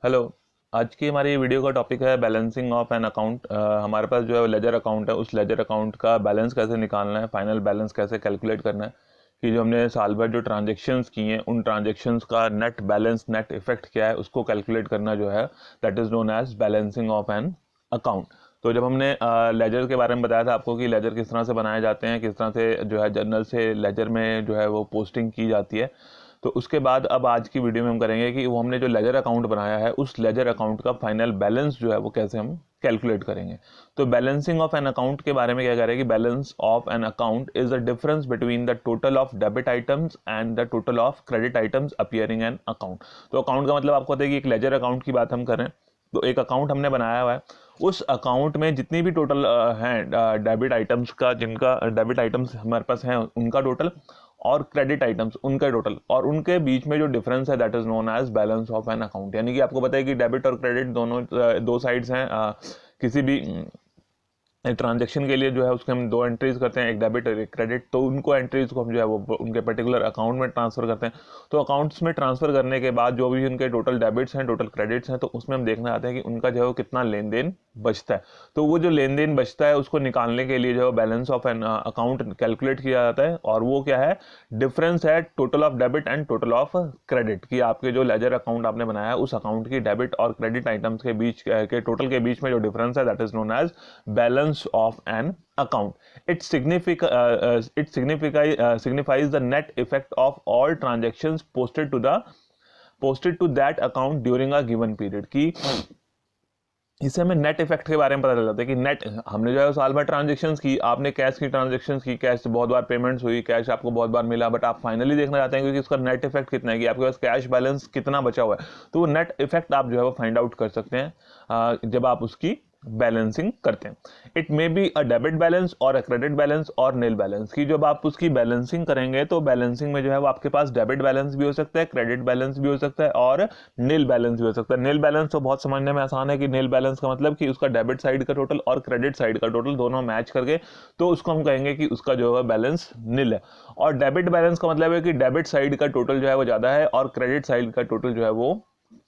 Hello. आज की हमारी वीडियो का टॉपिक है बैलेंसिंग ऑफ एन अकाउंट। हमारे पास जो है लेजर अकाउंट है, उस लेजर अकाउंट का बैलेंस कैसे निकालना है, फाइनल बैलेंस कैसे कैलकुलेट करना है कि जो हमने साल भर जो ट्रांजेक्शन्स की हैं उन ट्रांजेक्शन्स का नेट बैलेंस, नेट इफेक्ट क्या है, उसको कैलकुलेट करना जो है that is known as balancing of an account. तो जब हमने लेजर के बारे में बताया था आपको कि लेजर किस तरह से बनाए जाते हैं, किस तरह से जो है जर्नल से लेजर में जो है वो पोस्टिंग की जाती है, तो उसके बाद अब आज की वीडियो में हम करेंगे कि वो हमने जो लेजर अकाउंट बनाया है उस लेजर अकाउंट का फाइनल बैलेंस जो है वो कैसे हम कैलकुलेट करेंगे। तो बैलेंसिंग ऑफ एन अकाउंट के बारे में क्या कह रहे हैं कि balance of an account is the difference between the total of debit items and the total of credit items appearing N account. तो अकाउंट का मतलब आपको पता है कि एक लेजर अकाउंट की बात हम कर रहे हैं, तो एक अकाउंट हमने बनाया हुआ है, उस अकाउंट में जितनी भी टोटल हैं डेबिट आइटम्स का, जिनका डेबिट आइटम्स हमारे पास हैं उनका टोटल, और क्रेडिट आइटम्स उनका टोटल, और उनके बीच में जो डिफरेंस है that is known as balance of an account. यानी कि आपको पता है कि डेबिट और क्रेडिट दोनों दो साइड्स हैं किसी भी ट्रांजेक्शन के लिए जो है उसके हम दो एंट्रीज करते हैं, एक डेबिट और एक क्रेडिट। तो उनको एंट्रीज को हम जो है वो उनके पर्टिकुलर अकाउंट में ट्रांसफर करते हैं। तो अकाउंट्स में ट्रांसफर करने के बाद जो भी उनके टोटल डेबिट्स हैं, टोटल क्रेडिट्स हैं, तो उसमें हम देखना चाहते हैं कि उनका जो है वो कितना लेन देन बचता है। तो वो जो लेन देन बचता है उसको निकालने के लिए जो है balance of an account calculate किया जाता है, और वो क्या है, डिफरेंस है total of debit and total of credit. कि आपके जो लेजर अकाउंट आपने बनाया है उस अकाउंट की डेबिट और क्रेडिट आइटम्स के बीच के टोटल के बीच में जो डिफरेंस है that is known as balance of an account. Signifies the net effect of all transactions posted to that account during a given period। की इससे हमें नेट इफेक्ट के बारे में पता चल जाता है कि नेट हमने जो है साल भर ट्रांजेक्शन्स की, आपने कैश की ट्रांजेक्शन्स की, कैश बहुत बार पेमेंट्स हुई, कैश आपको बहुत बार मिला, बट आप फाइनली देखना चाहते हैं कि उसका नेट इफेक्ट कितना है, कि आपके पास कैश बैलेंस कितना बचा हुआ है। तो वो नेट इफेक्ट आप जो है वो फाइंड आउट कर सकते हैं जब आप उसकी बैलेंसिंग करते हैं। It may be a debit balance और अ क्रेडिट बैलेंस और नील बैलेंस। की जब आप उसकी बैलेंसिंग करेंगे तो बैलेंसिंग में जो है वो आपके पास डेबिट बैलेंस भी हो सकता है, क्रेडिट बैलेंस भी हो सकता है, और नील बैलेंस भी हो सकता है। नील बैलेंस तो बहुत समझने में आसान है कि नील बैलेंस का मतलब कि उसका डेबिट साइड का टोटल और क्रेडिट साइड का टोटल दोनों मैच करके तो उसको हम कहेंगे कि उसका जो है बैलेंस नील है। और डेबिट बैलेंस का मतलब है कि डेबिट साइड का टोटल जो है वो ज्यादा है और क्रेडिट साइड का टोटल जो है वो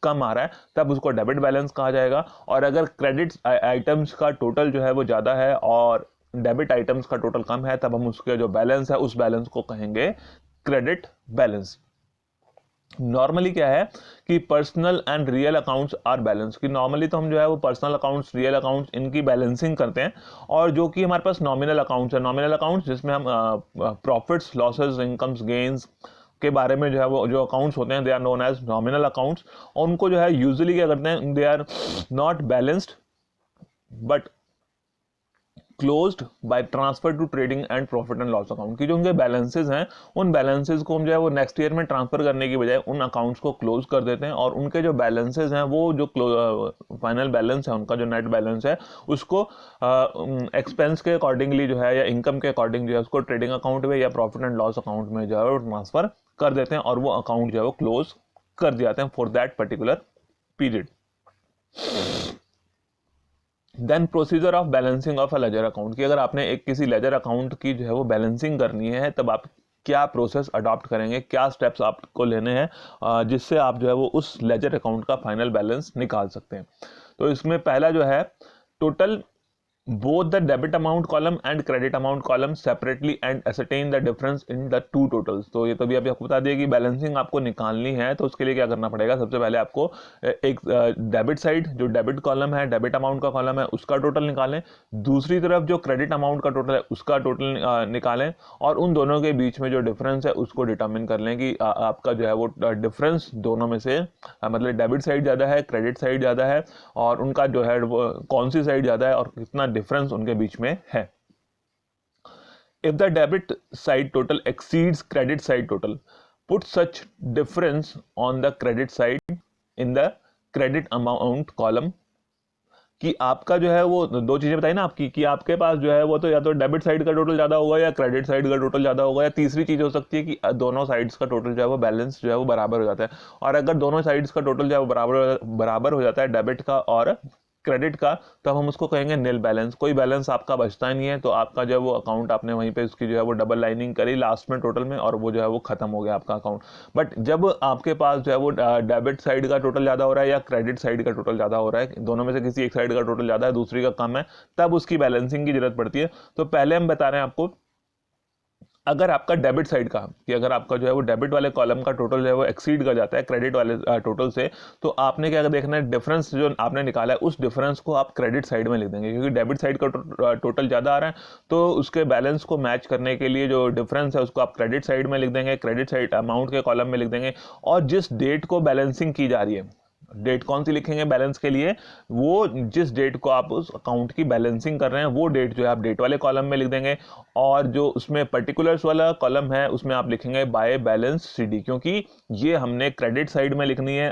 कम आ रहा है, तब उसको डेबिट बैलेंस कहा जाएगा। और अगर क्रेडिट आइटम्स का टोटल जो है वो ज्यादा है और डेबिट आइटम्स का टोटल कम है, तब हम उसके जो बैलेंस है उस बैलेंस को कहेंगे क्रेडिट बैलेंस। नॉर्मली क्या है कि personal and real accounts are balance. की नॉर्मली तो हम जो है वो पर्सनल अकाउंट्स, रियल अकाउंट्स, इनकी बैलेंसिंग करते हैं। और जो कि हमारे पास नॉमिनल अकाउंट्स है, नॉमिनल अकाउंट्स जिसमें हम प्रॉफिट्स, लॉसेस, इनकम्स, गेन्स के बारे में जो है वो जो अकाउंट्स होते हैं they are known as nominal accounts. और उनको जो है यूजुअली क्या करते हैं, they are not balanced but closed by transfer to trading and profit and loss account. की जो उनके बैलेंसेज हैं उन बैलेंसेज को हम जो है वो नेक्स्ट ईयर में ट्रांसफर करने की बजाय उन अकाउंट्स को क्लोज कर देते हैं, और उनके जो बैलेंसेज हैं वो जो फाइनल बैलेंस है, उनका जो नेट बैलेंस है, उसको एक्सपेंस के अकॉर्डिंगली जो है या इनकम के अकॉर्डिंग जो है उसको ट्रेडिंग अकाउंट में या प्रॉफिट एंड लॉस अकाउंट में जो है वो ट्रांसफर कर देते हैं, और वो अकाउंट जो है वो क्लोज कर दिए जाते हैं for that particular period. Then procedure of balancing of a ledger account. की अगर आपने एक किसी लेजर अकाउंट की जो है वो बैलेंसिंग करनी है, तब आप क्या प्रोसेस अडॉप्ट करेंगे, क्या स्टेप्स आपको लेने हैं जिससे आप जो है वो उस लेजर अकाउंट का फाइनल बैलेंस निकाल सकते हैं। तो इसमें पहला जो है, total both the debit amount column and credit amount column separately and ascertain the difference in the two totals। तो ये तो भी अभी आपको बता दिया कि बैलेंसिंग आपको निकालनी है, तो उसके लिए क्या करना पड़ेगा, सबसे पहले आपको एक डेबिट साइड, जो डेबिट कॉलम है, डेबिट अमाउंट का कॉलम है, उसका टोटल निकालें। दूसरी तरफ जो क्रेडिट अमाउंट का टोटल है उसका टोटल निकालें, और उन दोनों के बीच में जो डिफरेंस है उसको डिटरमिन कर लें कि आपका जो है वो डिफरेंस दोनों में से मतलब डेबिट साइड ज़्यादा है, क्रेडिट साइड ज़्यादा है, और उनका जो है कौन सी साइड ज़्यादा है और कितना डिफरेंस उनके बीच में है। If the debit side total exceeds credit side total, put such difference on the credit side in the credit amount column. कि आपका जो है वो दो चीजें बताई ना आपकी, कि आपके पास जो है वो तो या तो डेबिट साइड का टोटल ज्यादा होगा या क्रेडिट साइड का टोटल ज्यादा होगा, या तीसरी चीज हो सकती है कि दोनों साइड्स का टोटल जो है वो बैलेंस जो है वो बराबर हो जाता है। और अगर दोनों साइड्स का टोटल जो है वो बराबर हो जाता है, डेबिट का और क्रेडिट का, तब हम उसको कहेंगे नील बैलेंस। कोई बैलेंस आपका बचता नहीं है, तो आपका जो है वो अकाउंट आपने वहीं पे उसकी जो है वो डबल लाइनिंग करी लास्ट में टोटल में, और वो जो है वो खत्म हो गया आपका अकाउंट। बट जब आपके पास जो है वो डेबिट साइड का टोटल ज़्यादा हो रहा है या क्रेडिट साइड का टोटल ज़्यादा हो रहा है, दोनों में से किसी एक साइड का टोटल ज़्यादा है, दूसरी का कम है, तब उसकी बैलेंसिंग की जरूरत पड़ती है। तो पहले हम बता रहे हैं आपको, अगर आपका डेबिट साइड का, कि अगर आपका जो है वो डेबिट वाले कॉलम का टोटल जो है वो एक्सीड कर जाता है क्रेडिट वाले टोटल से, तो आपने क्या देखना है, डिफरेंस जो आपने निकाला है उस डिफरेंस को आप क्रेडिट साइड में लिख देंगे, क्योंकि डेबिट साइड का टोटल ज़्यादा आ रहा है, तो उसके बैलेंस को मैच करने के लिए जो डिफरेंस है उसको आप क्रेडिट साइड में लिख देंगे, क्रेडिट साइड अमाउंट के कॉलम में लिख देंगे। और जिस डेट को बैलेंसिंग की जा रही है, डेट कौन सी लिखेंगे बैलेंस के लिए, वो जिस डेट को आप उस अकाउंट की बैलेंसिंग कर रहे हैं वो डेट जो है आप डेट वाले कॉलम में लिख देंगे। और जो उसमें पर्टिकुलर्स वाला कॉलम है उसमें आप लिखेंगे बाय बैलेंस सीडी, क्योंकि ये हमने क्रेडिट साइड में लिखनी है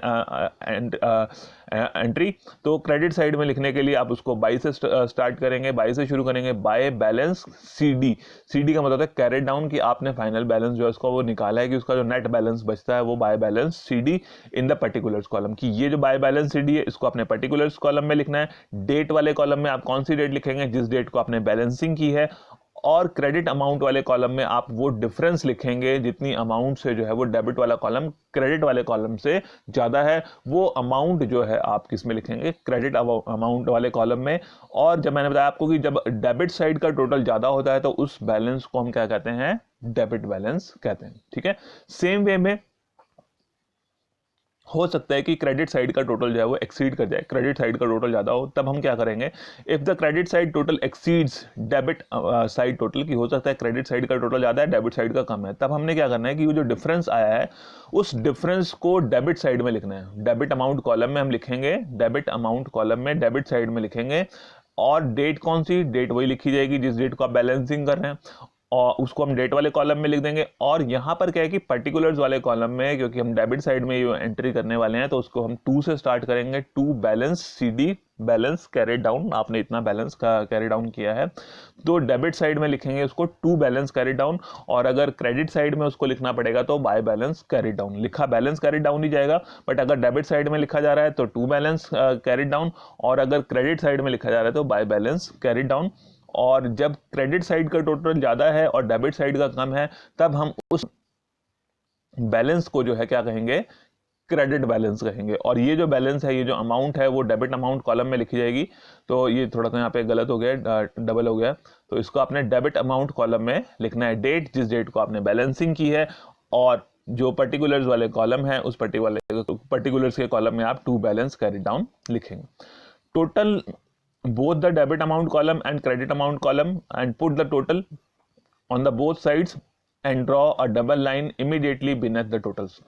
एंट्री। तो क्रेडिट साइड में लिखने के लिए आप उसको बाय से स्टार्ट करेंगे, बाय से शुरू करेंगे, बाय बैलेंस सीडी। सीडी का मतलब है कैरेट डाउन, कि आपने फाइनल बैलेंस जो है उसका वो निकाला है, कि उसका जो नेट बैलेंस बचता है वो by balance CD in the particulars column, की ये जो बाय बैलेंस सीडी है इसको आपने पर्टिकुलर्स कॉलम में लिखना है। डेट वाले कॉलम में आप कौन सी डेट लिखेंगे, जिस डेट को आपने बैलेंसिंग की है। और क्रेडिट अमाउंट वाले कॉलम में आप वो डिफरेंस लिखेंगे जितनी अमाउंट से जो है वो डेबिट वाला कॉलम क्रेडिट वाले कॉलम से ज्यादा है, वो अमाउंट जो है आप किस में लिखेंगे, क्रेडिट अमाउंट वाले कॉलम में। और जब मैंने बताया आपको कि जब डेबिट साइड का टोटल ज्यादा होता है तो उस बैलेंस को हम क्या कहते हैं, डेबिट बैलेंस कहते हैं। ठीक है, सेम वे में हो सकता है कि क्रेडिट साइड का टोटल जो है वो एक्सीड कर जाए, क्रेडिट साइड का टोटल ज़्यादा हो, तब हम क्या करेंगे, if the credit side total exceeds debit side total, की हो सकता है क्रेडिट साइड का टोटल ज़्यादा है डेबिट साइड का कम है, तब हमने क्या करना है कि वो जो डिफरेंस आया है उस डिफरेंस को डेबिट साइड में लिखना है। डेबिट अमाउंट कॉलम में हम लिखेंगे, डेबिट अमाउंट कॉलम में डेबिट साइड में लिखेंगे। और डेट कौन सी, डेट वही लिखी जाएगी जिस डेट को आप बैलेंसिंग कर रहे हैं, और उसको हम डेट वाले कॉलम में लिख देंगे। और यहाँ पर क्या है कि पर्टिकुलर्स वाले कॉलम में, क्योंकि हम डेबिट साइड में ये एंट्री करने वाले हैं, तो उसको हम 2 से स्टार्ट करेंगे, 2 balance CD balance carry down, आपने इतना बैलेंस का कैरी डाउन किया है, तो डेबिट साइड में लिखेंगे उसको 2 बैलेंस कैरी डाउन। और अगर क्रेडिट साइड में उसको लिखना पड़ेगा तो बाय बैलेंस कैरी डाउन, लिखा बैलेंस कैरी डाउन ही जाएगा, बट अगर डेबिट साइड में लिखा जा रहा है तो 2 बैलेंस कैरी डाउन, और अगर क्रेडिट साइड में लिखा जा रहा है तो बाय बैलेंस कैरी डाउन। और जब क्रेडिट साइड का टोटल ज्यादा है और डेबिट साइड का कम है, तब हम उस बैलेंस को जो है क्या कहेंगे, क्रेडिट बैलेंस कहेंगे। और ये जो बैलेंस है, ये जो अमाउंट है, वो डेबिट अमाउंट कॉलम में लिखी जाएगी। तो ये थोड़ा सा यहाँ पे गलत हो गया, डबल हो गया, तो इसको आपने डेबिट अमाउंट कॉलम में लिखना है, डेट जिस डेट को आपने बैलेंसिंग की है, और जो पर्टिकुलर्स वाले कॉलम है उस पर्टिकुलर्स के कॉलम में आप 2 बैलेंस कैरी डाउन लिखेंगे। Total both the debit amount column and credit amount column and put the total on the both sides and draw a double line immediately beneath the totals।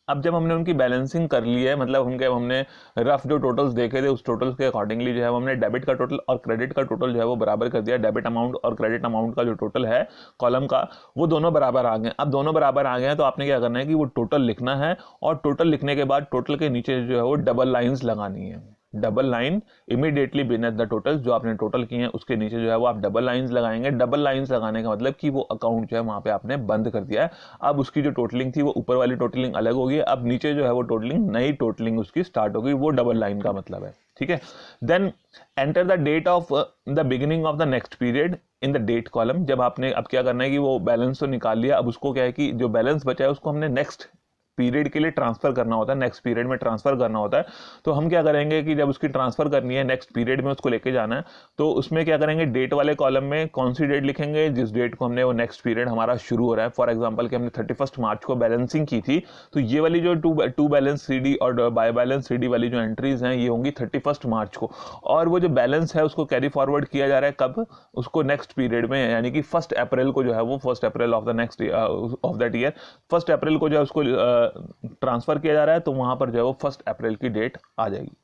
अब जब हमने उनकी balancing कर ली है, मतलब हमने rough जो टोटल्स देखे थे उस टोटल्स के अकॉर्डिंगली जो है हमने डेबिट का टोटल और क्रेडिट का टोटल जो है वो बराबर कर दिया। डेबिट अमाउंट और क्रेडिट अमाउंट का जो टोटल है कॉलम का, वो दोनों बराबर आ गए। अब दोनों बराबर आ गए हैं तो आपने क्या करना है कि वो टोटल लिखना है, और टोटल लिखने के बाद टोटल के नीचे जो है वो डबल लाइन्स लगानी है, double line immediately beneath the total, जो आपने टोटल किए हैं उसके नीचे जो है वो आप डबल लाइंस लगाएंगे। डबल लाइंस लगाने का मतलब कि वो अकाउंट जो है वहां पे आपने बंद कर दिया है। अब उसकी जो टोटलिंग थी वो ऊपर वाली टोटलिंग अलग होगी, अब नीचे जो है वो टोटलिंग, नई टोटलिंग उसकी स्टार्ट होगी, वो डबल लाइन का मतलब है। ठीक है, then enter the date of the beginning of the next period in the date column. जब आपने अब क्या करना है कि वो बैलेंस तो निकाल लिया, अब उसको क्या है कि जो बैलेंस बचा है उसको हमने नेक्स्ट पीरियड के लिए ट्रांसफर करना होता है, नेक्स्ट पीरियड में ट्रांसफर करना होता है। तो हम क्या करेंगे कि जब उसकी ट्रांसफर करनी है, नेक्स्ट पीरियड में उसको लेके जाना है, तो उसमें क्या करेंगे, डेट वाले कॉलम में कौन सी डेट लिखेंगे, जिस डेट को हमने वो नेक्स्ट पीरियड हमारा शुरू हो रहा है। फॉर एग्जांपल कि हमने 31 मार्च को बैलेंसिंग की थी, तो ये वाली जो टू बैलेंस सीडी और बाय बैलेंस सीडी वाली जो एंट्रीज हैं ये होंगी 31 मार्च को, और वो जो बैलेंस है उसको कैरी फॉरवर्ड किया जा रहा है कब, उसको नेक्स्ट पीरियड में, यानी कि 1 अप्रैल को जो है वो 1 अप्रैल of the next of that year, 1 अप्रैल को जो है उसको ट्रांसफर किया जा रहा है, तो वहां पर जो है वो 1 अप्रैल की डेट आ जाएगी।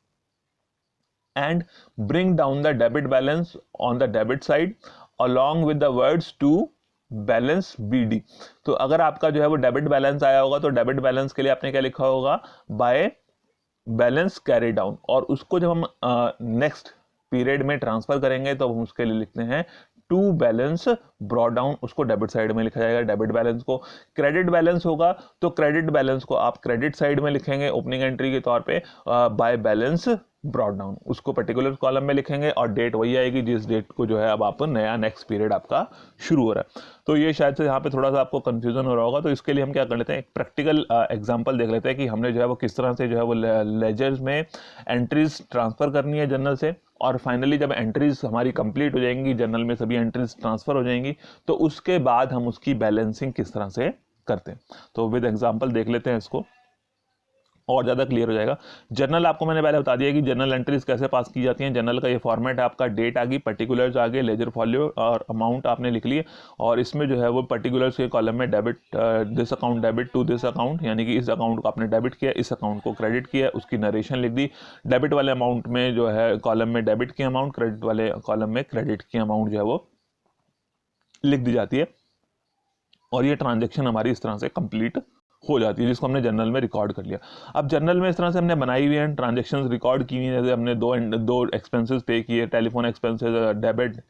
And bring down the debit balance on the debit side along with the words to balance BD. तो अगर आपका जो है वो डेबिट बैलेंस आया होगा तो डेबिट बैलेंस के लिए आपने क्या लिखा होगा, बाय बैलेंस कैरी डाउन, और उसको जब हम नेक्स्ट पीरियड में ट्रांसफर करेंगे तो हम उसके लिए लिखते हैं टू बैलेंस ब्रॉट डाउन, उसको डेबिट साइड में लिखा जाएगा डेबिट बैलेंस को। क्रेडिट बैलेंस होगा तो क्रेडिट बैलेंस को आप क्रेडिट साइड में लिखेंगे ओपनिंग एंट्री के तौर पे बाय बैलेंस ब्रॉट डाउन, उसको पर्टिकुलर कॉलम में लिखेंगे और डेट वही आएगी जिस डेट को जो है अब आप नया नेक्स्ट पीरियड आपका शुरू हो रहा है। तो ये शायद से यहाँ पे थोड़ा सा आपको कंफ्यूजन हो रहा होगा, तो इसके लिए हम क्या कर लेते हैं, एक प्रैक्टिकल एग्जांपल देख लेते हैं कि हमने जो है वो किस तरह से जो है वो लेजर्स में एंट्रीज ट्रांसफर करनी है जर्नल से, और फाइनली जब एंट्रीज हमारी कंप्लीट हो जाएंगी, जर्नल में सभी एंट्रीज ट्रांसफर हो जाएंगी, तो उसके बाद हम उसकी बैलेंसिंग किस तरह से करते हैं। तो विद एग्जांपल देख लेते हैं इसको और ज़्यादा क्लियर हो जाएगा। जर्नल आपको मैंने पहले बता दिया कि जर्नल एंट्रीज कैसे पास की जाती हैं। जर्नल का ये फॉर्मेट है आपका, डेट आ गई, पर्टिकुलर्स आ गए, लेजर फॉलियो और अमाउंट आपने लिख लिए, और इसमें जो है वो पर्टिकुलर्स के कॉलम में debit this account debit to this account, यानी कि इस अकाउंट को आपने डेबिट किया, इस अकाउंट को क्रेडिट किया, उसकी नरेशन लिख दी। डेबिट वाले अमाउंट में जो है कॉलम में डेबिट की अमाउंट, क्रेडिट वाले कॉलम में क्रेडिट की अमाउंट जो है वो लिख दी जाती है, और ये ट्रांजेक्शन हमारी इस तरह से कंप्लीट हो जाती है, जिसको हमने जर्नल में रिकॉर्ड कर लिया। अब जर्नल में इस तरह से हमने बनाई हुई हैं, ट्रांजेक्शन्स रिकॉर्ड की हुई हैं, जैसे हमने दो एक्सपेंसेस पे किए, telephone expenses debit,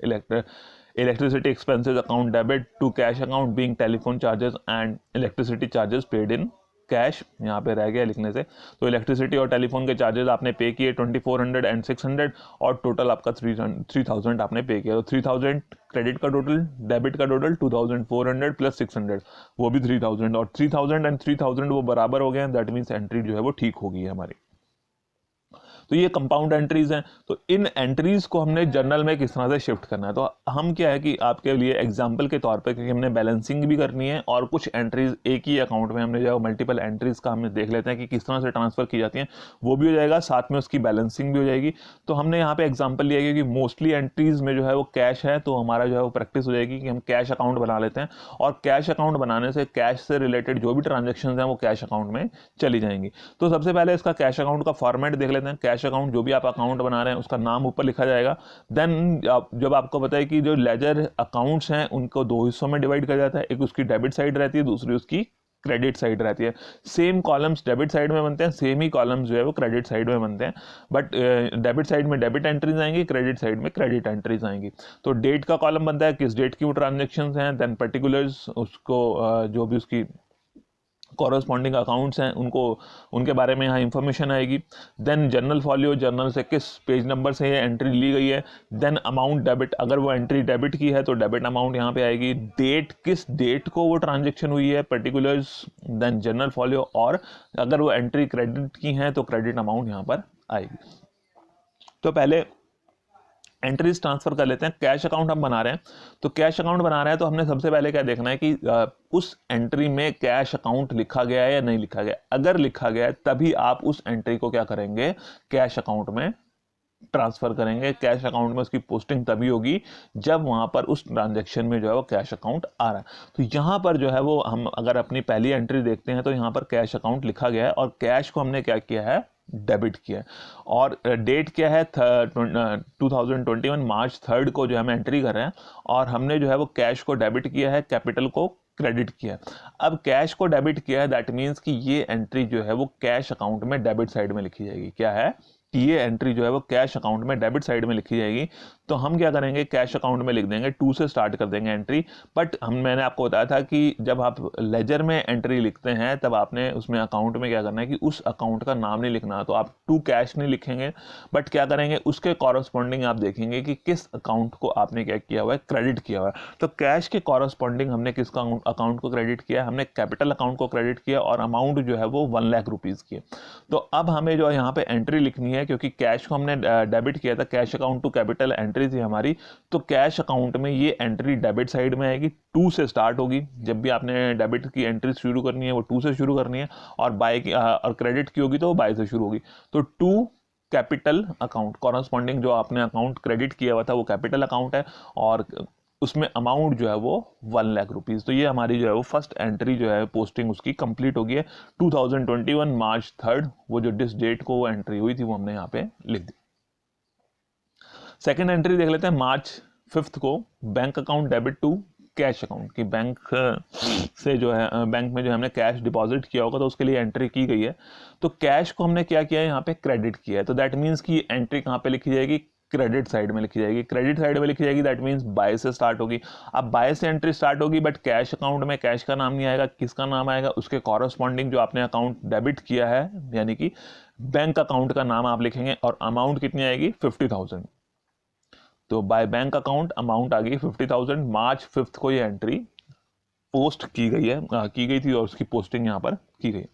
electricity expenses account debit to cash account being telephone charges and electricity charges paid in cash, यहाँ पे रह गया लिखने से। तो इलेक्ट्रिसिटी और टेलीफोन के चार्जेस आपने पे किए 2400 एंड 600, और टोटल आपका 3000 आपने पे किया। तो 3000 क्रेडिट का टोटल, डेबिट का टोटल 2400 प्लस 600 वो भी 3000, और 3000 एंड 3000 वो बराबर हो गए हैं, दैट मीन्स एंट्री जो है वो ठीक हो गई है हमारी। तो ये कंपाउंड एंट्रीज हैं। तो इन एंट्रीज को हमने जर्नल में किस तरह से शिफ्ट करना है, तो हम क्या है कि आपके लिए एग्जांपल के तौर पे, क्योंकि हमने बैलेंसिंग भी करनी है और कुछ एंट्रीज एक ही अकाउंट में हमने जो मल्टीपल एंट्रीज का हमने देख लेते हैं कि किस तरह से ट्रांसफर की जाती हैं, वो भी हो जाएगा, साथ में उसकी बैलेंसिंग भी हो जाएगी। तो हमने यहाँ पे एग्जाम्पल लिया है कि मोस्टली एंट्रीज में जो है वो कैश है, तो हमारा जो है वो प्रैक्टिस हो जाएगी कि हम कैश अकाउंट बना लेते हैं, और कैश अकाउंट बनाने से कैश से रिलेटेड जो भी ट्रांजेक्शन हैं वो कैश अकाउंट में चली जाएंगी। तो सबसे पहले इसका कैश अकाउंट का फॉर्मेट देख लेते हैं। कैश अकाउंट जो भी आप अकाउंट बना रहे हैं उसका नाम ऊपर लिखा जाएगा। देन जब आपको पता है कि जो लेजर अकाउंट्स हैं उनको दो हिस्सों में डिवाइड किया जाता है, एक उसकी डेबिट साइड रहती है, दूसरी उसकी क्रेडिट साइड रहती है। सेम कॉलम्स डेबिट साइड में बनते हैं, सेम ही कॉलम्स जो है वो क्रेडिट साइड में बनते हैं, बट डेबिट साइड में डेबिट एंट्रीज आएंगी, क्रेडिट साइड में क्रेडिट एंट्रीज आएंगी। तो डेट का कॉलम बनता है, किस डेट की वो ट्रांजेक्शन्स हैं, देन पर्टिकुलर्स, उसको जो भी उसकी कॉरस्पॉन्डिंग अकाउंट्स हैं उनको, उनके बारे में यहाँ इंफॉर्मेशन आएगी। देन जर्नल फॉलियो, जर्नल से किस पेज नंबर से ये एंट्री ली गई है। देन अमाउंट डेबिट, अगर वो एंट्री डेबिट की है तो डेबिट अमाउंट यहाँ पे आएगी। डेट, किस डेट को वो ट्रांजेक्शन हुई है, पर्टिकुलर्स, देन जर्नल फॉलियो, और अगर वो एंट्री क्रेडिट की है तो क्रेडिट अमाउंट यहाँ पर आएगी। तो पहले एंट्रीज ट्रांसफर कर लेते हैं। कैश अकाउंट हम बना रहे हैं, तो कैश अकाउंट बना रहे हैं तो हमने सबसे पहले क्या देखना है कि उस एंट्री में कैश अकाउंट लिखा गया है या नहीं लिखा गया। अगर लिखा गया है तभी आप उस एंट्री को क्या करेंगे, कैश अकाउंट में ट्रांसफर करेंगे। कैश अकाउंट में उसकी पोस्टिंग तभी होगी जब वहां पर उस ट्रांजैक्शन में जो है वो कैश अकाउंट आ रहा है। तो यहां पर जो है वो हम अगर अपनी पहली एंट्री देखते हैं तो यहां पर कैश अकाउंट लिखा गया है, और कैश को हमने क्या किया है, डेबिट किया है। और डेट क्या है, 2021 मार्च 3 को जो है हम एंट्री कर रहे हैं, और हमने जो है वो कैश को डेबिट किया है, कैपिटल को क्रेडिट किया है। अब कैश को डेबिट किया है, दैट मीन्स कि ये एंट्री जो है वो कैश अकाउंट में डेबिट साइड में लिखी जाएगी। क्या है कि ये एंट्री जो है वो कैश अकाउंट में डेबिट साइड में लिखी जाएगी। तो हम क्या करेंगे, कैश अकाउंट में लिख देंगे, 2 से स्टार्ट कर देंगे एंट्री। बट मैंने आपको बताया था कि जब आप लेजर में एंट्री लिखते हैं तब आपने उसमें अकाउंट में क्या करना है कि उस अकाउंट का नाम नहीं लिखना। तो आप टू कैश नहीं लिखेंगे, बट क्या करेंगे, उसके कॉरस्पॉन्डिंग आप देखेंगे कि किस अकाउंट को आपने क्या किया हुआ है, क्रेडिट किया हुआ है। तो कैश के कॉरस्पॉन्डिंग हमने किस अकाउंट को क्रेडिट किया, हमने कैपिटल अकाउंट को क्रेडिट किया, और अमाउंट जो है वो 1 लाख रुपीज़ की है। तो अब हमें जो यहाँ पे एंट्री लिखनी है, क्योंकि कैश को हमने डेबिट किया था, cash account to capital entry थी हमारी, तो कैश अकाउंट में ये एंट्री डेबिट साइड में आएगी, 2 से स्टार्ट होगी। जब भी आपने डेबिट की एंट्री शुरू करनी है वो 2 से शुरू करनी है, और बाय की और क्रेडिट की होगी तो वो बाय से शुरू होगी। तो 2 कैपिटल अकाउंट, कॉरस्पॉन्डिंग जो आपने अकाउंट क्रेडिट किया हुआ था वो कैपिटल अकाउंट है, और उसमें अमाउंट जो है वो 1 लाख रुपीज़। तो ये हमारी जो है वो फर्स्ट एंट्री जो है पोस्टिंग उसकी कंप्लीट हो गई है। 2021 मार्च 3 वो जो जिस डेट को वो एंट्री हुई थी वो हमने यहाँ पे लिख दी। सेकेंड एंट्री देख लेते हैं, मार्च 5 को bank account debit to cash account की, बैंक से जो है बैंक में जो हमने कैश डिपॉजिट किया होगा तो उसके लिए एंट्री की गई है। तो कैश को हमने क्या किया है, यहाँ पे क्रेडिट किया है। तो दैट मीन्स कि एंट्री कहाँ पे लिखी जाएगी, क्रेडिट साइड में लिखी जाएगी। क्रेडिट साइड में लिखी जाएगी दैट मीन्स बाय से स्टार्ट होगी। अब बाय से एंट्री स्टार्ट होगी बट कैश अकाउंट में कैश का नाम नहीं आएगा, किसका नाम आएगा, उसके कॉरस्पॉन्डिंग जो आपने अकाउंट डेबिट किया है यानी कि बैंक अकाउंट का नाम आप लिखेंगे और अमाउंट कितनी आएगी 50,000। तो बाय बैंक अकाउंट अमाउंट आ गई 50,000। मार्च 5 को ये एंट्री पोस्ट की गई है, की गई थी और उसकी पोस्टिंग यहाँ पर की गई।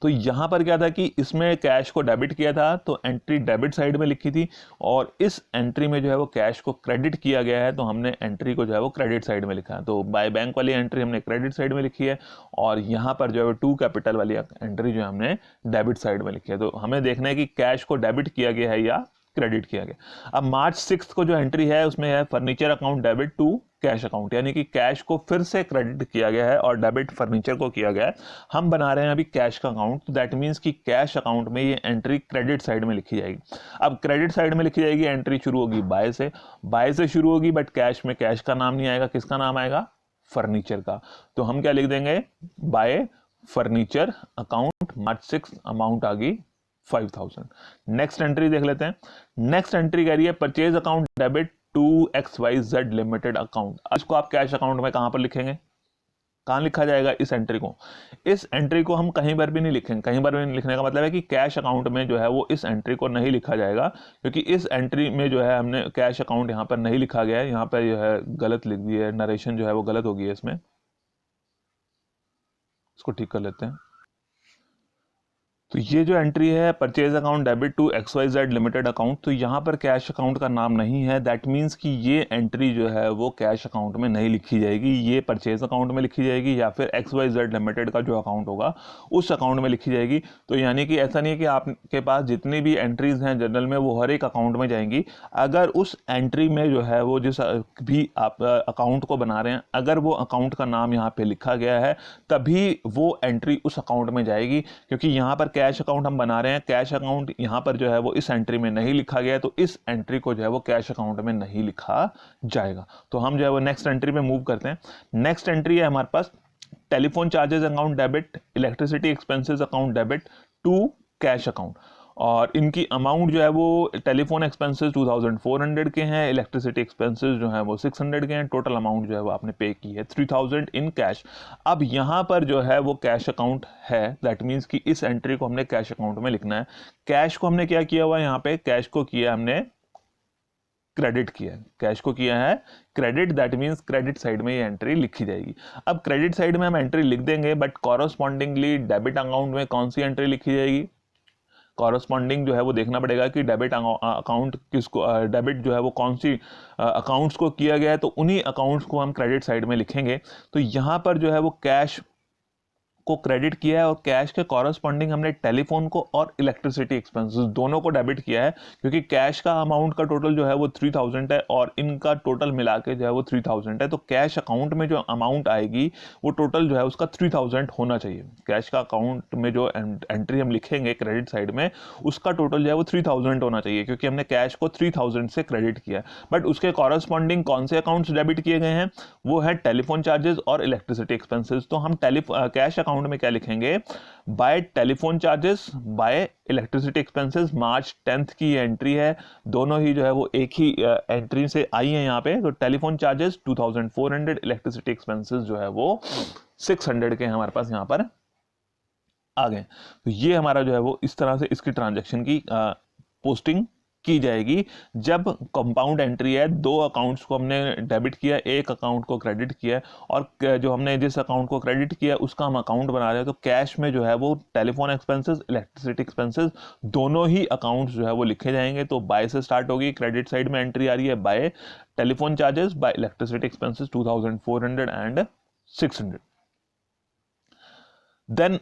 तो यहाँ पर क्या था कि इसमें कैश को डेबिट किया था तो एंट्री डेबिट साइड में लिखी थी, और इस एंट्री में जो है वो कैश को क्रेडिट किया गया है तो हमने एंट्री को जो है वो क्रेडिट साइड में लिखा है। तो बाय बैंक वाली एंट्री हमने क्रेडिट साइड में लिखी है और यहाँ पर जो है वो टू कैपिटल वाली एंट्री जो है हमने डेबिट साइड में लिखी है। तो हमें देखना है कि कैश को डेबिट किया गया है या क्रेडिट किया गया। अब मार्च 6 को जो एंट्री है उसमें है furniture account debit to cash account, यानी कि कैश को फिर से क्रेडिट किया गया है और डेबिट फर्नीचर को किया गया है। हम बना रहे हैं अभी कैश का अकाउंट, तो दैट मीन्स कि कैश अकाउंट में ये एंट्री क्रेडिट साइड में लिखी जाएगी। अब क्रेडिट साइड में लिखी जाएगी एंट्री शुरू होगी बाय से, बाय से शुरू होगी बट कैश में कैश का नाम नहीं आएगा, किसका नाम आएगा, फर्नीचर का। तो हम क्या लिख देंगे, by furniture account March 6 amount आ गई 5,000। नेक्स्ट एंट्री देख लेते हैं। नेक्स्ट एंट्री कह रही है purchase account debit to XYZ limited account. इसको आप कैश अकाउंट में कहां पर लिखेंगे, कहां लिखा जाएगा इस एंट्री को। इस एंट्री को हम कहीं पर भी नहीं लिखेंगे, कहीं पर भी नहीं लिखने का मतलब है कि कैश अकाउंट में जो है वो इस एंट्री को नहीं लिखा जाएगा, क्योंकि इस एंट्री में जो है हमने कैश अकाउंट यहां पर नहीं लिखा गया है, यहां पर जो है गलत लिख दी है, नरेशन जो है वो गलत हो गई है इसमें, इसको ठीक कर लेते हैं। तो ये जो एंट्री है purchase account debit to XYZ limited account, तो यहाँ पर कैश अकाउंट का नाम नहीं है, दैट मीन्स कि ये एंट्री जो है वो कैश अकाउंट में नहीं लिखी जाएगी, ये परचेज अकाउंट में लिखी जाएगी या फिर XYZ लिमिटेड का जो अकाउंट होगा उस अकाउंट में लिखी जाएगी। तो यानी कि ऐसा नहीं है कि आपके पास जितनी भी एंट्रीज हैं जनरल में वो हर एक अकाउंट में जाएंगी, अगर उस एंट्री में जो है वो जिस भी आप अकाउंट को बना रहे हैं अगर वो अकाउंट का नाम यहाँ पे लिखा गया है तभी वो एंट्री उस अकाउंट में जाएगी। क्योंकि यहाँ पर कैश अकाउंट हम बना रहे हैं, कैश अकाउंट यहाँ पर जो है वो इस एंट्री में नहीं लिखा गया है, तो इस एंट्री को जो है वो कैश अकाउंट में नहीं लिखा जाएगा। तो हम जो है वो नेक्स्ट एंट्री पे मूव करते हैं। नेक्स्ट एंट्री है हमारे पास telephone charges account debit, electricity expenses account debit to cash account, और इनकी अमाउंट जो है वो टेलीफोन एक्सपेंसेस 2400 के हैं, इलेक्ट्रिसिटी एक्सपेंसेस जो है वो 600 के हैं, टोटल अमाउंट जो है वो आपने पे की है 3000 इन कैश। अब यहाँ पर जो है वो कैश अकाउंट है, दैट मीन्स कि इस एंट्री को हमने कैश अकाउंट में लिखना है। कैश को हमने क्या किया हुआ है, यहाँ पे कैश को किया हमने क्रेडिट किया है, कैश को किया है credit, that means credit side में ये एंट्री लिखी जाएगी। अब क्रेडिट साइड में हम एंट्री लिख देंगे बट कॉरस्पॉन्डिंगली डेबिट अकाउंट में कौन सी एंट्री लिखी जाएगी, कॉरस्पॉन्डिंग जो है वो देखना पड़ेगा कि डेबिट अकाउंट किसको, डेबिट जो है वो कौन सी अकाउंट्स को किया गया है, तो उन्हीं अकाउंट्स को हम क्रेडिट साइड में लिखेंगे। तो यहाँ पर जो है वो कैश को क्रेडिट किया है और कैश के कॉरस्पॉन्डिंग हमने टेलीफोन को और इलेक्ट्रिसिटी एक्सपेंसेस दोनों को डेबिट किया है, क्योंकि कैश का अमाउंट का टोटल जो है वो 3000 है और इनका टोटल मिला के जो है वो 3000 है। तो कैश अकाउंट में जो अमाउंट आएगी वो टोटल जो है उसका 3000 होना चाहिए। कैश का अकाउंट में जो एंट्री हम लिखेंगे क्रेडिट साइड में उसका टोटल जो है वो 3000 होना चाहिए, क्योंकि हमने कैश को 3000 से क्रेडिट किया है। बट उसके कॉरस्पॉन्डिंग कौन से अकाउंट्स डेबिट किए गए हैं, वो है टेलीफोन चार्जेस और इलेक्ट्रिसिटी एक्सपेंसेस। तो हम कैश अकाउंट में क्या लिखेंगे, by telephone charges by electricity expenses. March 10 की एंट्री है, दोनों ही जो है वो एक ही एंट्री से आई है यहाँ पे। तो टेलीफोन चार्जेस 2400, इलेक्ट्रिसिटी एक्सपेंसेस जो है वो 600 के हमारे पास यहाँ पर आ गए। तो ये हमारा जो है वो इस तरह से इसकी ट्रांजैक्शन की पोस्टिंग की जाएगी जब कंपाउंड एंट्री है, दो अकाउंट्स को हमने डेबिट किया, एक अकाउंट को क्रेडिट किया, और जो हमने जिस अकाउंट को क्रेडिट किया उसका हम अकाउंट बना रहे हैं। तो कैश में जो है वो टेलीफोन एक्सपेंसेस, इलेक्ट्रिसिटी एक्सपेंसेस दोनों ही अकाउंट्स जो है वो लिखे जाएंगे। तो बाय से स्टार्ट होगी, क्रेडिट साइड में एंट्री आ रही है by telephone charges by electricity expenses 2400 and 600। Then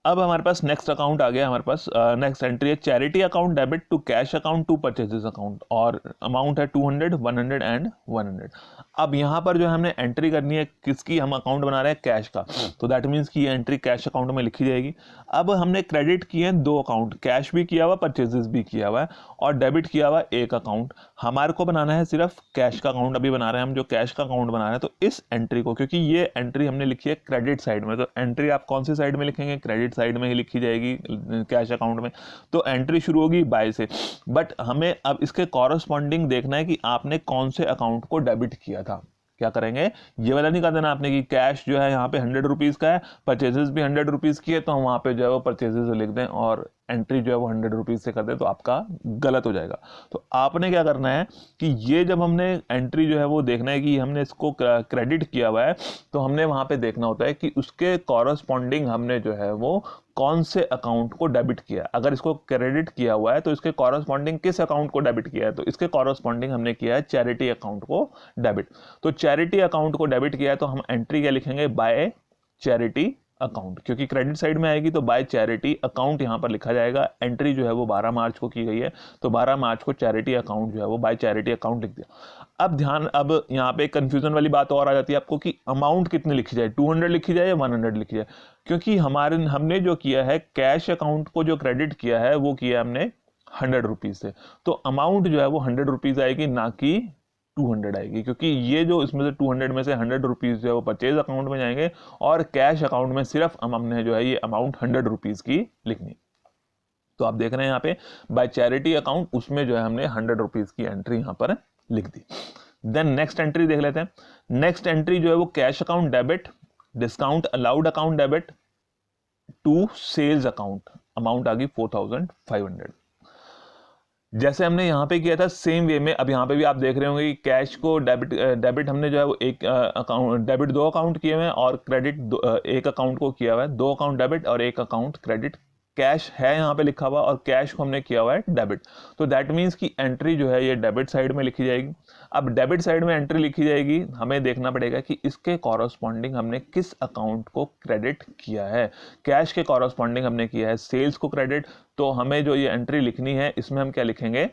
अब हमारे पास नेक्स्ट अकाउंट आ गया, हमारे पास नेक्स्ट एंट्री है charity account debit to cash account to purchases account, और अमाउंट है 200, 100 एंड 100। अब यहाँ पर जो हमने एंट्री करनी है किसकी, हम अकाउंट बना रहे हैं कैश का, तो दैट मीन्स कि ये एंट्री कैश अकाउंट में लिखी जाएगी। अब हमने क्रेडिट किए हैं दो अकाउंट, कैश भी किया हुआ, परचेजेस भी किया हुआ है, और डेबिट किया हुआ एक अकाउंट। हमारे को बनाना है सिर्फ कैश का अकाउंट, अभी बना रहे हैं हम जो कैश का अकाउंट बना रहे हैं। तो इस एंट्री को, क्योंकि ये एंट्री हमने लिखी है क्रेडिट साइड में, तो एंट्री आप कौन सी साइड में लिखेंगे, क्रेडिट साइड में ही लिखी जाएगी कैश अकाउंट में। तो एंट्री शुरू होगी बाय से, बट हमें अब इसके कॉरस्पॉन्डिंग देखना है कि आपने कौन से अकाउंट को डेबिट किया था। क्या करेंगे, ये वाला नहीं कर देना आपने कि कैश जो है यहाँ पे 100 रुपीज़ का है, परचेजेस भी 100 रुपीज़ की है, तो हम वहाँ पे जो है वो परचेजेस लिख दें और एंट्री जो है वो 100 रुपीज़ से कर दें, तो आपका गलत हो जाएगा। तो आपने क्या करना है कि ये जब हमने एंट्री जो है वो देखना है कि हमने इसको क्रेडिट किया हुआ है, तो हमने वहाँ पे देखना होता है कि उसके कॉरस्पॉन्डिंग हमने जो है वो कौन से अकाउंट को डेबिट किया। अगर इसको क्रेडिट किया हुआ है तो इसके कॉरस्पॉन्डिंग किस अकाउंट को डेबिट किया है, तो इसके कॉरस्पॉन्डिंग हमने किया है चैरिटी अकाउंट को डेबिट। तो चैरिटी अकाउंट को डेबिट किया है तो हम एंट्री क्या लिखेंगे, बाय चैरिटी अकाउंट, क्योंकि क्रेडिट साइड में आएगी तो बाय चैरिटी अकाउंट यहाँ पर लिखा जाएगा। एंट्री जो है वो 12 मार्च को की गई है, तो 12 मार्च को चैरिटी अकाउंट जो है वो बाय चैरिटी अकाउंट लिख दिया। अब यहाँ पे कंफ्यूजन वाली बात और आ जाती है आपको कि अमाउंट कितनी लिखी जाए, 200 लिखी जाए या 100 लिखी जाए, क्योंकि हमने जो किया है कैश अकाउंट को जो क्रेडिट किया है वो किया हमने 100 रुपीज़ से, तो अमाउंट जो है वो 100 रुपीज़ आएगी, ना कि 200 आएगी, क्योंकि ये जो इसमें से 200 में से 100 रुपीज़ जो है वो परचेज अकाउंट में जाएंगे और कैश अकाउंट में सिर्फ हमने जो है ये अमाउंट 100 रुपीज़ की लिखनी। तो आप देख रहे हैं यहाँ पे बाय चैरिटी अकाउंट, उसमें जो है हमने 100 रुपीज़ की एंट्री यहाँ पर लिख दी। देन नेक्स्ट एंट्री देख लेते हैं। नेक्स्ट एंट्री जो है वो cash account debit, discount allowed account debit to sales account, amount आ गई 4500। जैसे हमने यहाँ पे किया था सेम वे में अब यहाँ पे भी आप देख रहे होंगे कि कैश को डेबिट हमने जो है वो एक अकाउंट डेबिट 2 अकाउंट किए हुए हैं और क्रेडिट एक अकाउंट को किया हुआ है, 2 अकाउंट डेबिट और एक अकाउंट क्रेडिट। कैश है यहाँ पे लिखा हुआ और कैश को हमने किया हुआ है डेबिट, तो दैट मीन्स कि एंट्री जो है ये डेबिट साइड में लिखी जाएगी। अब डेबिट साइड में एंट्री लिखी जाएगी, हमें देखना पड़ेगा कि इसके कॉरस्पॉन्डिंग हमने किस अकाउंट को क्रेडिट किया है। कैश के कॉरस्पॉन्डिंग हमने किया है सेल्स को क्रेडिट, तो हमें जो ये एंट्री लिखनी है इसमें हम क्या लिखेंगे,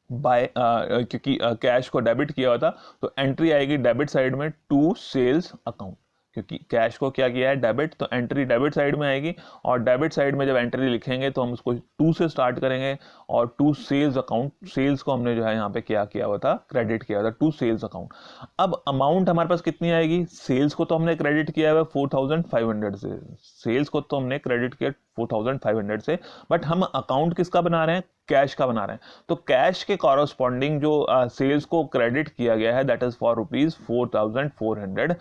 बाय क्योंकि कैश को डेबिट किया हुआ था तो एंट्री आएगी डेबिट साइड में टू सेल्स अकाउंट, क्योंकि कैश को क्या किया है डेबिट, तो एंट्री डेबिट साइड में आएगी और डेबिट साइड में जब एंट्री लिखेंगे तो हम उसको 2 से स्टार्ट करेंगे और टू सेल्स अकाउंट, सेल्स को हमने जो है यहाँ पे क्या किया हुआ था, क्रेडिट किया हुआ था, टू सेल्स अकाउंट। अब अमाउंट हमारे पास कितनी आएगी, सेल्स को तो हमने क्रेडिट किया हुआ 4500 से, सेल्स को तो हमने क्रेडिट किया 4500 से, बट हम अकाउंट किसका बना रहे हैं, कैश का बना रहे हैं। तो कैश के कॉरस्पॉन्डिंग जो सेल्स को क्रेडिट किया गया है दैट इज फॉर ₹4410।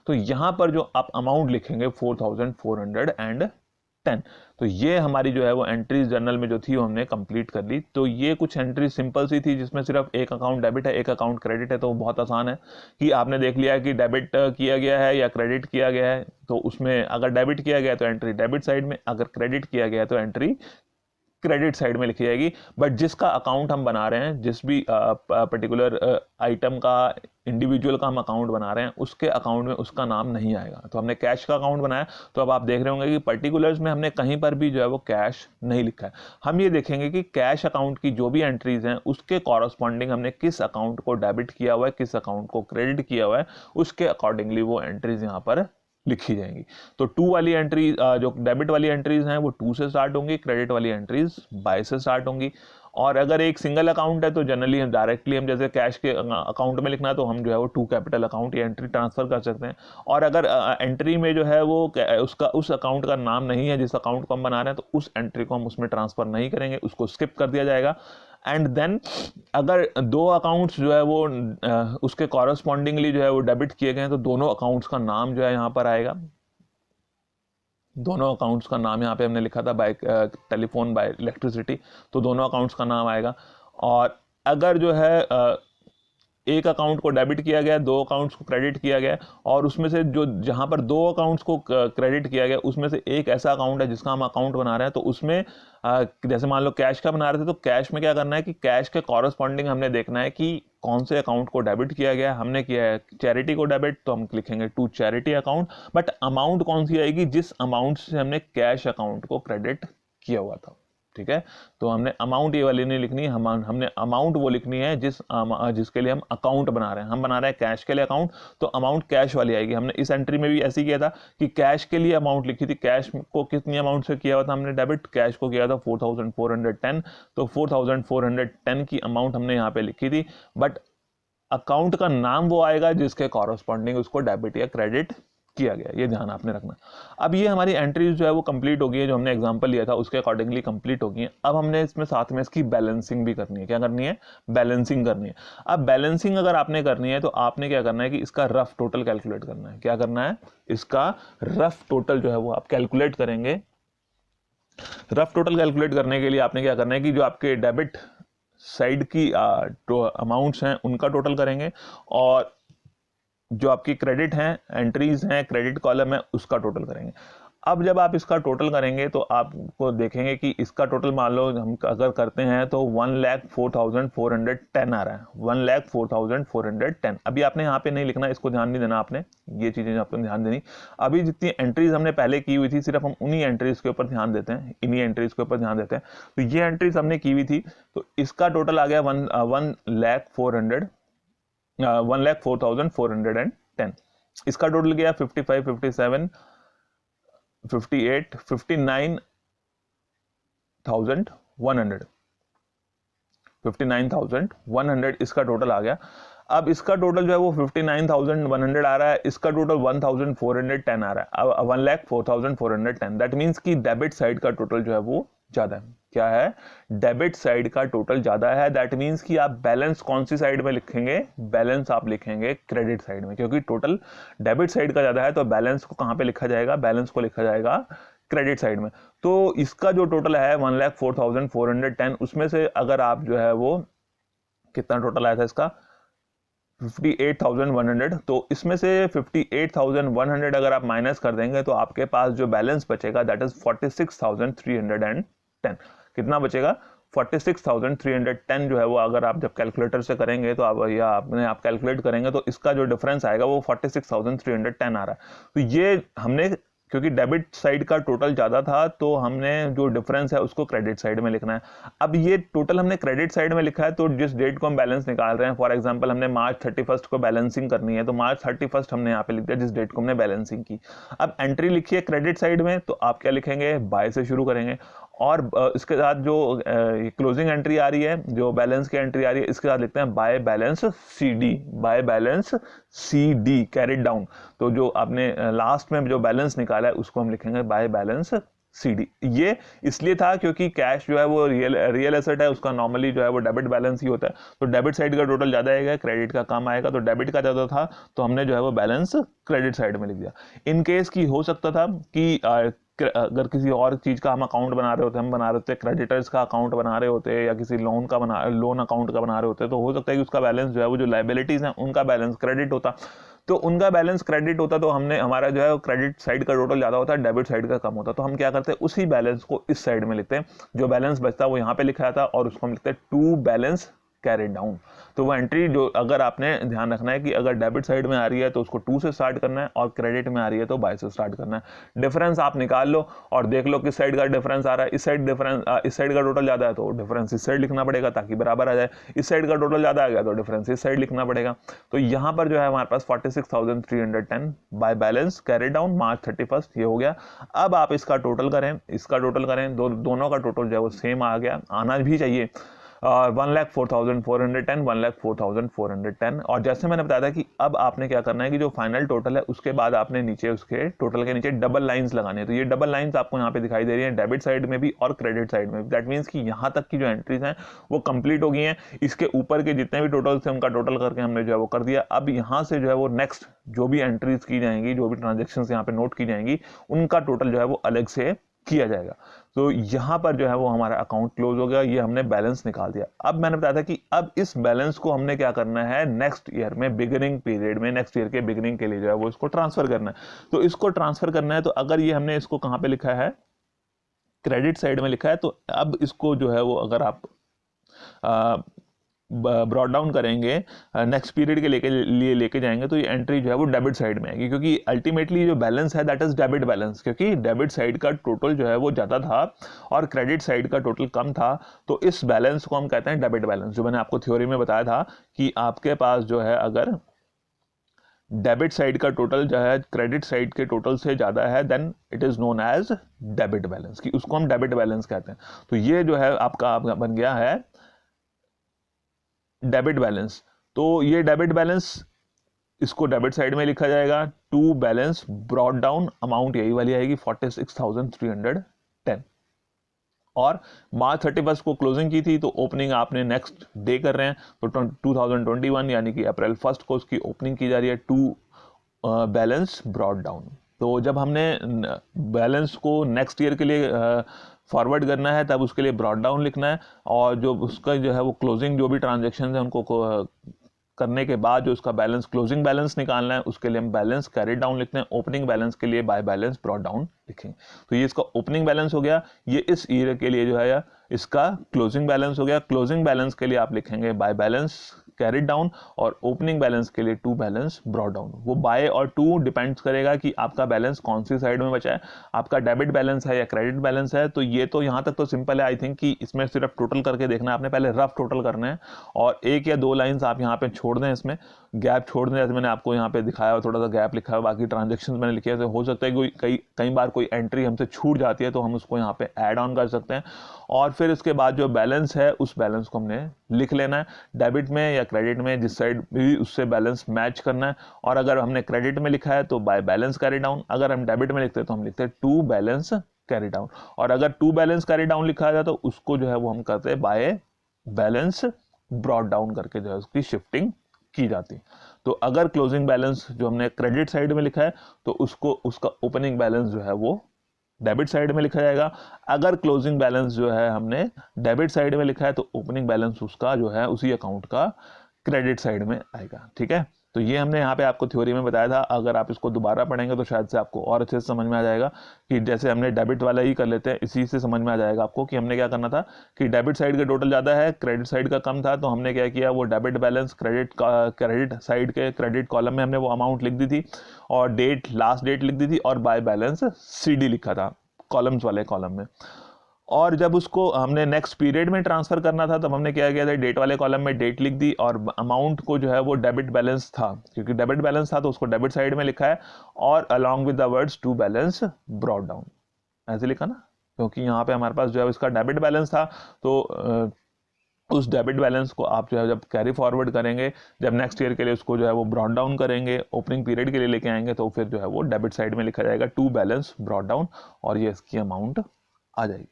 तो यहां पर जो आप अमाउंट लिखेंगे 4410, तो ये हमारी जो है वो एंट्रीज जर्नल में जो थी वो हमने कंप्लीट कर ली। तो ये कुछ एंट्री सिंपल सी थी जिसमें सिर्फ एक अकाउंट डेबिट है एक अकाउंट क्रेडिट है, तो बहुत आसान है कि आपने देख लिया कि डेबिट किया गया है या क्रेडिट किया गया है, तो उसमें अगर डेबिट किया गया तो एंट्री डेबिट साइड में, अगर क्रेडिट किया गया तो एंट्री क्रेडिट साइड में लिखी जाएगी। बट जिसका अकाउंट हम बना रहे हैं, जिस भी पर्टिकुलर आइटम का इंडिविजुअल का हम अकाउंट बना रहे हैं उसके अकाउंट में उसका नाम नहीं आएगा। तो हमने कैश का अकाउंट बनाया, तो अब आप देख रहे होंगे कि पर्टिकुलर्स में हमने कहीं पर भी जो है वो कैश नहीं लिखा है। हम ये देखेंगे कि कैश अकाउंट की जो भी एंट्रीज हैं उसके कॉरस्पॉन्डिंग हमने किस अकाउंट को डेबिट किया हुआ है, किस अकाउंट को क्रेडिट किया हुआ है, उसके अकॉर्डिंगली वो एंट्रीज यहाँ पर लिखी जाएंगी। तो 2 वाली एंट्री जो डेबिट वाली एंट्रीज हैं वो 2 से स्टार्ट होंगी, क्रेडिट वाली एंट्रीज बाय से स्टार्ट होंगी। और अगर एक सिंगल अकाउंट है तो जनरली हम डायरेक्टली हम जैसे कैश के अकाउंट में लिखना है तो हम जो है वो 2 कैपिटल अकाउंट या एंट्री ट्रांसफर कर सकते हैं। और अगर एंट्री में जो है वो उसका उस अकाउंट का नाम नहीं है जिस अकाउंट को हम बना रहे हैं, तो उस एंट्री को हम उसमें ट्रांसफर नहीं करेंगे, उसको स्किप कर दिया जाएगा। एंड देन अगर 2 अकाउंट्स जो है वो उसके कॉरस्पॉन्डिंगली जो है वो डेबिट किए गए हैं, तो दोनों अकाउंट्स का नाम जो है यहाँ पर आएगा। दोनों अकाउंट्स का नाम यहाँ पे हमने लिखा था बाय टेलीफोन बाय इलेक्ट्रिसिटी, तो दोनों अकाउंट्स का नाम आएगा। और अगर जो है एक अकाउंट को डेबिट किया गया, 2 अकाउंट्स को क्रेडिट किया गया, और उसमें से जो जहां पर 2 अकाउंट्स को क्रेडिट किया गया उसमें से एक ऐसा अकाउंट है जिसका हम अकाउंट बना रहे हैं, तो उसमें जैसे मान लो कैश का बना रहे थे, तो कैश में क्या करना है कि कैश के कॉरस्पॉन्डिंग हमने देखना है कि कौन से अकाउंट को डेबिट किया गया। हमने किया है चैरिटी को डेबिट, तो हम लिखेंगे to charity account, but amount कौन सी आएगी, जिस अमाउंट से हमने कैश अकाउंट को क्रेडिट किया हुआ था। ठीक है, तो हमने अमाउंट ये वाली नहीं लिखनी, हमने अमाउंट वो लिखनी है जिसके लिए हम अकाउंट बना रहे हैं। हम बना रहे हैं कैश के लिए अकाउंट, तो अमाउंट कैश वाली आएगी। हमने इस एंट्री में भी ऐसे ही किया था कि कैश के लिए अमाउंट लिखी थी। कैश को कितनी अमाउंट से किया हुआ था हमने डेबिट, कैश को किया था 4410, तो 4410 की अमाउंट हमने यहाँ पे लिखी थी। बट अकाउंट का नाम वो आएगा जिसके कॉरस्पॉन्डिंग उसको डेबिट या क्रेडिट किया गया, ये ध्यान आपने रखना। अब ये हमारी एंट्रीज जो है वो कंप्लीट हो गई है, जो हमने एग्जांपल लिया था उसके अकॉर्डिंगली कंप्लीट हो गई है। अब हमने इसमें साथ में इसकी बैलेंसिंग भी करनी है। क्या करनी है? बैलेंसिंग करनी है। अब बैलेंसिंग अगर आपने करनी है तो आपने क्या करना है कि इसका रफ टोटल कैलकुलेट करना है। क्या करना है? इसका रफ टोटल जो है वो आप कैलकुलेट करेंगे। रफ टोटल कैलकुलेट करने के लिए आपने क्या करना है कि जो आपके डेबिट साइड की अमाउंट्स हैं उनका टोटल करेंगे, और जो आपकी क्रेडिट हैं, एंट्रीज हैं, क्रेडिट कॉलम है, उसका टोटल करेंगे। अब जब आप इसका टोटल करेंगे तो आपको देखेंगे कि इसका टोटल मान लो हम अगर करते हैं तो 1,04,410 आ रहा है। 1,04,410। अभी आपने यहाँ पे नहीं लिखना, इसको ध्यान नहीं देना आपने, ये चीज़ें आपको ध्यान देनी। अभी जितनी एंट्रीज हमने पहले की हुई थी सिर्फ हम उन्हीं एंट्रीज के ऊपर ध्यान देते हैं, इन्हीं एंट्रीज के ऊपर ध्यान देते हैं। तो ये एंट्रीज हमने की हुई थी, तो इसका टोटल आ गया 1,04,410। इसका टोटल गया 55, 57, 58, 59,100। 59,100 इसका टोटल आ गया। अब इसका टोटल जो है वो 59,100 आ रहा है, इसका टोटल 1,410 आ रहा है। अब 1,04,410, दैट मीन्स कि डेबिट साइड का टोटल जो है वो ज्यादा है। क्या है? डेबिट साइड का टोटल ज्यादा है। दैट मीन्स कि आप बैलेंस कौन सी साइड में लिखेंगे? बैलेंस आप लिखेंगे क्रेडिट साइड में, क्योंकि टोटल डेबिट साइड का ज्यादा है तो बैलेंस को कहां पे लिखा जाएगा? बैलेंस को लिखा जाएगा क्रेडिट साइड में। तो इसका जो टोटल है 1,04,410, उसमें से अगर आप जो है वो कितना टोटल आया था इसका? 58,100। तो इसमें से 58,100 अगर आप माइनस कर देंगे तो आपके पास जो बैलेंस बचेगा दैट इज 46,310। कितना बचेगा? 46,310 जो है वो अगर आप जब कैलकुलेटर से करेंगे तो आप कैलकुलेट करेंगे तो इसका जो डिफरेंस आएगा वो 46,310 आ रहा है। तो ये हमने, क्योंकि डेबिट साइड का टोटल ज्यादा था तो हमने जो डिफरेंस है उसको क्रेडिट साइड में लिखना है। अब ये टोटल हमने क्रेडिट साइड में लिखा है, तो जिस डेट को हम बैलेंस निकाल रहे हैं, फॉर एग्जांपल हमने मार्च 31 को बैलेंसिंग करनी है, तो मार्च 31 हमने यहाँ पे लिख दिया जिस डेट को हमने बैलेंसिंग की। अब एंट्री लिखी है क्रेडिट साइड में, तो आप क्या लिखेंगे? बाय से शुरू करेंगे, और इसके साथ जो क्लोजिंग एंट्री आ रही है, जो बैलेंस की एंट्री आ रही है, इसके साथ लिखते हैं by balance CD। By balance CD carried down. तो जो आपने लास्ट में जो बैलेंस निकाला है उसको हम लिखेंगे बाय बैलेंस CD। ये इसलिए था क्योंकि कैश जो है वो रियल एसेट है, उसका नॉर्मली जो है वो डेबिट बैलेंस ही होता है। तो डेबिट साइड का टोटल ज्यादा आएगा, क्रेडिट का कम आएगा। तो डेबिट का ज्यादा था तो हमने जो है वो बैलेंस क्रेडिट साइड में लिख दिया। इन केस की हो सकता था कि अगर किसी और चीज का हम अकाउंट बना रहे होते, हम बना रहे होते क्रेडिटर्स का अकाउंट बना रहे होते, या किसी लोन अकाउंट का बना रहे होते, तो हो सकता है कि उसका बैलेंस जो है वो जो लायबिलिटीज हैं उनका बैलेंस क्रेडिट होता। तो उनका बैलेंस क्रेडिट होता तो हमारा जो है क्रेडिट साइड का टोटल ज्यादा होता है, डेबिट साइड का कम होता। तो हम क्या करते हैं? उसी बैलेंस को इस साइड में लिखते हैं, जो बैलेंस बचता है वो यहाँ पे लिखा था, और उसको हम लिखते हैं टू बैलेंस कैरिड डाउन। तो वो एंट्री जो अगर आपने ध्यान रखना है कि अगर डेबिट साइड में आ रही है तो उसको 2 से स्टार्ट करना है, और क्रेडिट में आ रही है तो बाय से स्टार्ट करना है। डिफरेंस आप निकाल लो और देख लो किस साइड का डिफरेंस आ रहा है। इस साइड का टोटल ज्यादा है तो डिफरेंस इस साइड लिखना पड़ेगा ताकि बराबर आ जाए। इस साइड का टोटल ज्यादा आ गया तो डिफरेंस इस साइड लिखना पड़ेगा। तो यहाँ पर जो है हमारे पास 46,310 बाय बैलेंस कैरिड डाउन मार्च 31 ये हो गया। अब आप इसका टोटल करें, दोनों का टोटल जो है वो सेम आ गया, आना भी चाहिए। 1,04,410, 1,04,410। और जैसे मैंने बताया था कि अब आपने क्या करना है कि जो फाइनल टोटल है उसके बाद आपने नीचे उसके टोटल के नीचे डबल लाइंस लगाने हैं। तो ये डबल लाइंस आपको यहाँ पे दिखाई दे रही हैं, डेबिट साइड में भी और क्रेडिट साइड में भी। दैट मीन्स कि यहाँ तक की जो एंट्रीज हैं वो कंप्लीट हो गई हैं। इसके ऊपर के जितने भी टोटल थे उनका टोटल करके हमने जो है वो कर दिया। अब यहाँ से जो है वो नेक्स्ट जो भी एंट्रीज की जाएंगी, जो भी ट्रांजेक्शन यहाँ पे नोट की जाएंगी, उनका टोटल जो है वो अलग से किया जाएगा। तो यहां पर जो है वो हमारा अकाउंट क्लोज हो गया, ये हमने बैलेंस निकाल दिया। अब मैंने बताया था कि अब इस बैलेंस को हमने क्या करना है, नेक्स्ट ईयर में बिगिनिंग पीरियड में, नेक्स्ट ईयर के बिगिनिंग के लिए जो है वो इसको ट्रांसफर करना है। तो इसको ट्रांसफर करना है, तो अगर ये हमने इसको कहां पे लिखा है? क्रेडिट साइड में लिखा है। तो अब इसको जो है वो अगर आप ब्रॉड डाउन करेंगे, नेक्स्ट पीरियड के लिए लेके जाएंगे, तो ये एंट्री जो है वो डेबिट साइड में आएगी, क्योंकि अल्टीमेटली जो बैलेंस है दैट इज डेबिट बैलेंस, क्योंकि डेबिट साइड का टोटल जो है वो ज्यादा था और क्रेडिट साइड का टोटल कम था। तो इस बैलेंस को हम कहते हैं डेबिट बैलेंस। जो मैंने आपको थ्योरी में बताया था कि आपके पास जो है अगर डेबिट साइड का टोटल जो है क्रेडिट साइड के टोटल से ज्यादा है, then it is known as debit balance, कि उसको हम डेबिट बैलेंस कहते हैं। तो ये जो है आपका बन गया है डेबिट बैलेंस। तो ये डेबिट बैलेंस इसको डेबिट साइड में लिखा जाएगा, to balance brought down, amount यही वाली आएगी 46,310। और मार्च 31 को क्लोजिंग की थी तो ओपनिंग आपने नेक्स्ट डे कर रहे हैं, तो 2021 यानी कि अप्रैल 1 को उसकी ओपनिंग की जा रही है, टू बैलेंस ब्रॉट डाउन। तो जब हमने बैलेंस को नेक्स्ट ईयर के लिए फॉरवर्ड करना है तब उसके लिए ब्रॉट डाउन लिखना है, और जो उसका जो है वो क्लोजिंग जो भी ट्रांजेक्शन है उनको करने के बाद जो उसका बैलेंस क्लोजिंग बैलेंस निकालना है उसके लिए हम बैलेंस कैरी डाउन लिखते हैं, ओपनिंग बैलेंस के लिए बाय बैलेंस ब्रॉट डाउन लिखेंगे। तो ये इसका ओपनिंग बैलेंस हो गया, ये इस ईयर के लिए जो है इसका क्लोजिंग बैलेंस हो गया। क्लोजिंग बैलेंस के लिए आप लिखेंगे बाय बैलेंस कैरिड डाउन, और ओपनिंग बैलेंस के लिए टू बैलेंस ब्रॉट डाउन। वो बाय और टू डिपेंड्स करेगा कि आपका बैलेंस कौन सी साइड में बचा है, आपका डेबिट बैलेंस है या क्रेडिट बैलेंस है। तो ये तो यहाँ तक तो सिंपल है, आई थिंक कि इसमें सिर्फ टोटल करके देखना है आपने, पहले रफ टोटल करना है और एक या दो लाइंस आप यहाँ पे छोड़ दें, इसमें गैप छोड़ दें, जैसे मैंने आपको यहाँ पे दिखाया हुआ थोड़ा सा गैप लिखा है, बाकी ट्रांजेक्शन मैंने लिखे हैं। तो हो सकता है कि कई बार कोई एंट्री हमसे छूट जाती है तो हम उसको यहाँ पे ऐड ऑन कर सकते हैं, और फिर इसके बाद जो बैलेंस है उस बैलेंस को हमने लिख लेना है, डेबिट में या क्रेडिट में जिस साइड भी उससे बैलेंस मैच करना है। और अगर हमने क्रेडिट में लिखा है तो बाय बैलेंस कैरी डाउन, अगर हम डेबिट में लिखते हैं तो हम लिखते हैं टू बैलेंस कैरी डाउन, और अगर टू बैलेंस कैरी डाउन लिखा है तो उसको जो है वो हम करते हैं बाय बैलेंस ब्रॉट डाउन करके जो है उसकी शिफ्टिंग की जाती है। तो अगर क्लोजिंग बैलेंस जो हमने क्रेडिट साइड में लिखा है तो उसको उसका ओपनिंग बैलेंस जो है वो डेबिट साइड में लिखा जाएगा। अगर क्लोजिंग बैलेंस जो है हमने डेबिट साइड में लिखा है तो ओपनिंग बैलेंस उसका जो है उसी अकाउंट का क्रेडिट साइड में आएगा। ठीक है, तो ये हमने यहाँ पे आपको थ्योरी में बताया था, अगर आप इसको दोबारा पढ़ेंगे तो शायद से आपको और अच्छे से समझ में आ जाएगा कि जैसे हमने डेबिट वाला ही कर लेते हैं, इसी से समझ में आ जाएगा आपको कि हमने क्या करना था कि डेबिट साइड का टोटल ज़्यादा है, क्रेडिट साइड का कम था, तो हमने क्या किया वो डेबिट बैलेंस क्रेडिट साइड के क्रेडिट कॉलम में हमने वो अमाउंट लिख दी थी और डेट लास्ट डेट लिख दी थी और बाय बैलेंस CD लिखा था कॉलम्स वाले कॉलम में। और जब उसको हमने नेक्स्ट पीरियड में ट्रांसफर करना था तब हमने क्या किया था, डेट वाले कॉलम में डेट लिख दी और अमाउंट को जो है वो डेबिट बैलेंस था, क्योंकि डेबिट बैलेंस था तो उसको डेबिट साइड में लिखा है और along with the words to balance brought down ऐसे लिखा ना, क्योंकि यहाँ पे हमारे पास जो है इसका डेबिट बैलेंस था। तो उस डेबिट बैलेंस को आप जो है जब कैरी फॉरवर्ड करेंगे, जब नेक्स्ट ईयर के लिए उसको जो है वो ब्रॉट डाउन करेंगे, ओपनिंग पीरियड के लिए लेके आएंगे, तो फिर जो है वो डेबिट साइड में लिखा जाएगा टू बैलेंस ब्रॉट डाउन और ये इसकी अमाउंट आ जाएगी।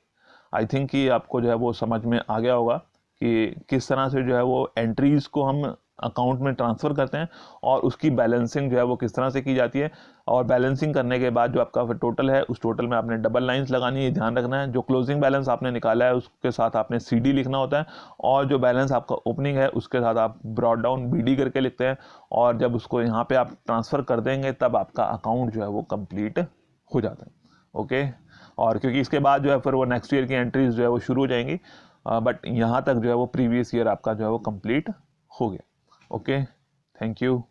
आई थिंक कि आपको जो है वो समझ में आ गया होगा कि किस तरह से जो है वो एंट्रीज को हम अकाउंट में ट्रांसफ़र करते हैं और उसकी बैलेंसिंग जो है वो किस तरह से की जाती है, और बैलेंसिंग करने के बाद जो आपका टोटल है उस टोटल में आपने डबल लाइंस लगानी है, ध्यान रखना है। जो क्लोजिंग बैलेंस आपने निकाला है उसके साथ आपने CD लिखना होता है, और जो बैलेंस आपका ओपनिंग है उसके साथ आप ब्रॉट डाउन BD करके लिखते हैं, और जब उसको यहाँ पे आप ट्रांसफ़र कर देंगे तब आपका अकाउंट जो है वो कंप्लीट हो जाता है। ओके, और क्योंकि इसके बाद जो है फिर वो नेक्स्ट ईयर की एंट्रीज जो है वो शुरू हो जाएंगी, बट यहाँ तक जो है वो प्रीवियस ईयर आपका जो है वो कंप्लीट हो गया। Okay, thank you.